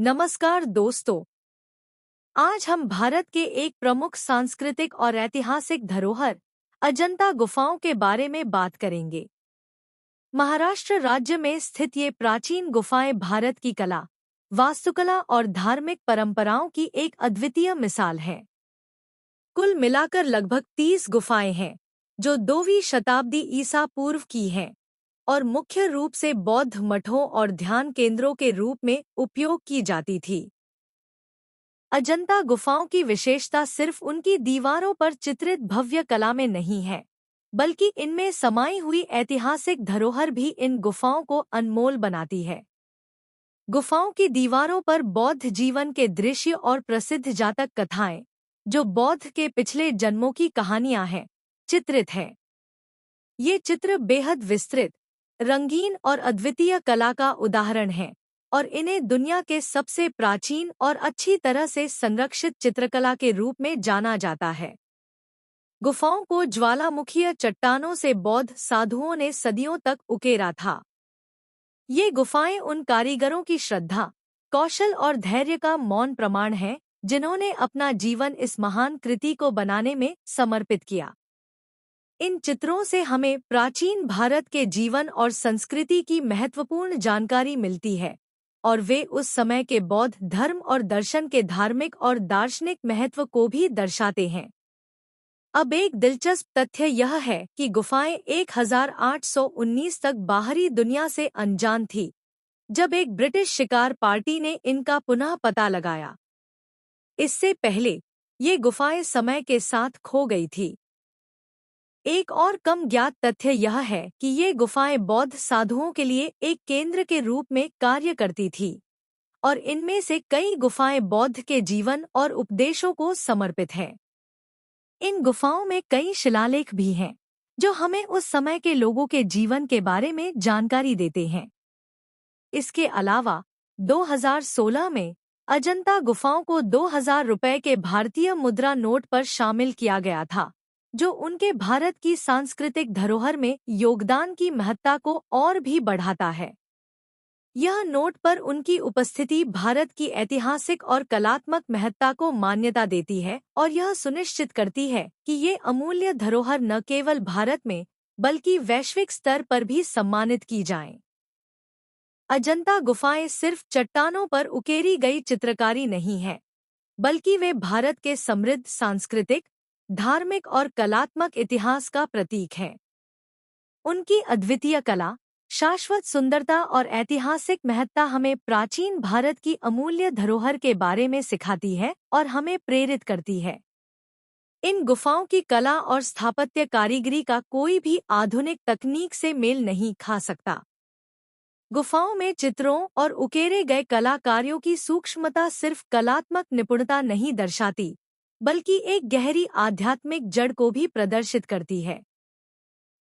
नमस्कार दोस्तों। आज हम भारत के एक प्रमुख सांस्कृतिक और ऐतिहासिक धरोहर अजंता गुफाओं के बारे में बात करेंगे। महाराष्ट्र राज्य में स्थित ये प्राचीन गुफाएं भारत की कला, वास्तुकला और धार्मिक परंपराओं की एक अद्वितीय मिसाल हैं। कुल मिलाकर लगभग 30 गुफाएं हैं, जो 2वीं शताब्दी ईसा पूर्व की हैं और मुख्य रूप से बौद्ध मठों और ध्यान केंद्रों के रूप में उपयोग की जाती थी। अजंता गुफाओं की विशेषता सिर्फ उनकी दीवारों पर चित्रित भव्य कला में नहीं है, बल्कि इनमें समाई हुई ऐतिहासिक धरोहर भी इन गुफाओं को अनमोल बनाती है। गुफाओं की दीवारों पर बौद्ध जीवन के दृश्य और प्रसिद्ध जातक कथाएं, जो बौद्ध के पिछले जन्मों की कहानियां हैं, चित्रित हैं। ये चित्र बेहद विस्तृत, रंगीन और अद्वितीय कला का उदाहरण हैं और इन्हें दुनिया के सबसे प्राचीन और अच्छी तरह से संरक्षित चित्रकला के रूप में जाना जाता है। गुफाओं को ज्वालामुखीय चट्टानों से बौद्ध साधुओं ने सदियों तक उकेरा था। ये गुफाएं उन कारीगरों की श्रद्धा, कौशल और धैर्य का मौन प्रमाण हैं, जिन्होंने अपना जीवन इस महान कृति को बनाने में समर्पित किया। इन चित्रों से हमें प्राचीन भारत के जीवन और संस्कृति की महत्वपूर्ण जानकारी मिलती है और वे उस समय के बौद्ध धर्म और दर्शन के धार्मिक और दार्शनिक महत्व को भी दर्शाते हैं। अब एक दिलचस्प तथ्य यह है कि गुफाएं 1819 तक बाहरी दुनिया से अनजान थी, जब एक ब्रिटिश शिकार पार्टी ने इनका पुनः पता लगाया। इससे पहले ये गुफाएं समय के साथ खो गई थी। एक और कम ज्ञात तथ्य यह है कि ये गुफाएं बौद्ध साधुओं के लिए एक केंद्र के रूप में कार्य करती थी और इनमें से कई गुफाएं बौद्ध के जीवन और उपदेशों को समर्पित हैं। इन गुफाओं में कई शिलालेख भी हैं, जो हमें उस समय के लोगों के जीवन के बारे में जानकारी देते हैं। इसके अलावा 2016 में अजंता गुफाओं को 2000 रुपये के भारतीय मुद्रा नोट पर शामिल किया गया था, जो उनके भारत की सांस्कृतिक धरोहर में योगदान की महत्ता को और भी बढ़ाता है। यह नोट पर उनकी उपस्थिति भारत की ऐतिहासिक और कलात्मक महत्ता को मान्यता देती है और यह सुनिश्चित करती है कि ये अमूल्य धरोहर न केवल भारत में बल्कि वैश्विक स्तर पर भी सम्मानित की जाएं। अजंता गुफाएं सिर्फ चट्टानों पर उकेरी गई चित्रकारी नहीं है, बल्कि वे भारत के समृद्ध सांस्कृतिक, धार्मिक और कलात्मक इतिहास का प्रतीक है। उनकी अद्वितीय कला, शाश्वत सुंदरता और ऐतिहासिक महत्ता हमें प्राचीन भारत की अमूल्य धरोहर के बारे में सिखाती है और हमें प्रेरित करती है। इन गुफाओं की कला और स्थापत्य कारीगरी का कोई भी आधुनिक तकनीक से मेल नहीं खा सकता। गुफाओं में चित्रों और उकेरे गए कला कार्यों की सूक्ष्मता सिर्फ कलात्मक निपुणता नहीं दर्शाती, बल्कि एक गहरी आध्यात्मिक जड़ को भी प्रदर्शित करती है।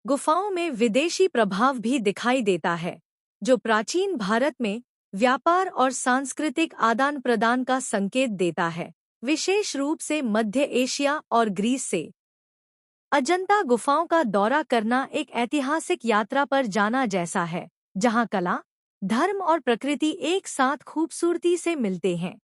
गुफाओं में विदेशी प्रभाव भी दिखाई देता है, जो प्राचीन भारत में व्यापार और सांस्कृतिक आदान प्रदान का संकेत देता है, विशेष रूप से मध्य एशिया और ग्रीस से। अजंता गुफाओं का दौरा करना एक ऐतिहासिक यात्रा पर जाना जैसा है, जहां कला, धर्म और प्रकृति एक साथ खूबसूरती से मिलते हैं।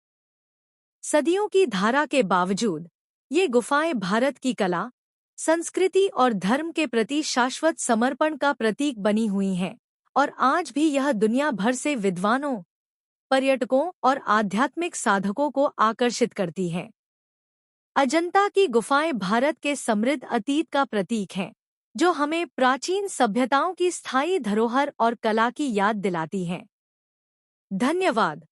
सदियों की धारा के बावजूद ये गुफाएं भारत की कला, संस्कृति और धर्म के प्रति शाश्वत समर्पण का प्रतीक बनी हुई हैं और आज भी यह दुनिया भर से विद्वानों, पर्यटकों और आध्यात्मिक साधकों को आकर्षित करती हैं। अजंता की गुफाएं भारत के समृद्ध अतीत का प्रतीक हैं, जो हमें प्राचीन सभ्यताओं की स्थायी धरोहर और कला की याद दिलाती हैं। धन्यवाद।